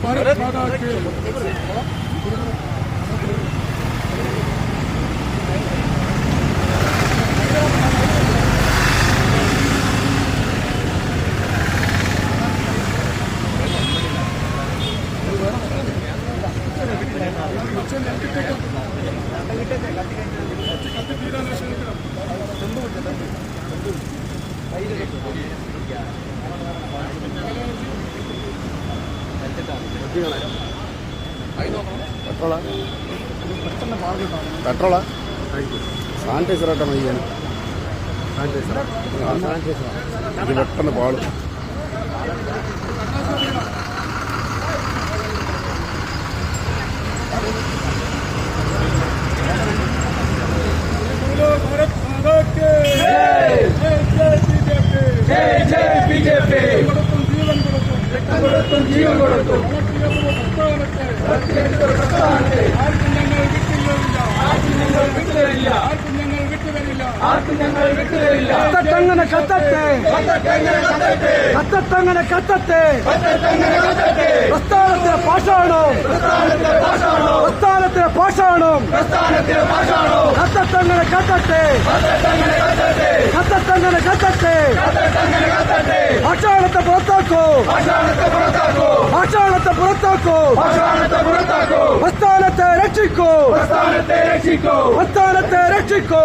भारत माता की പെട്രോളാ സാനിറ്റൈസറായിട്ടാണ് ചെയ്യാൻ ഇത് പെട്ടെന്ന് പാളും. भारत माता की जय बीजेपी जीवन കൊടുത്തു കത്തട്ടങ്ങനെ കത്തട്ടെ കത്തട്ടങ്ങനെ കത്തട്ടെ പ്രസ്ഥാനത്തിലെ പാഷാണം പ്രസ്ഥാനത്തിലെ പാഷാണം കത്തട്ടങ്ങനെ കത്തട്ടെ കത്തട്ടങ്ങനെ കത്തട്ടെ പാഷാണത്തെ പുറത്താക്കൂ പാഷാണത്തെ പുറത്താക്കൂ പ്രസ്ഥാനത്തെ രക്ഷിക്കൂ പ്രസ്ഥാനത്തെ രക്ഷിക്കൂ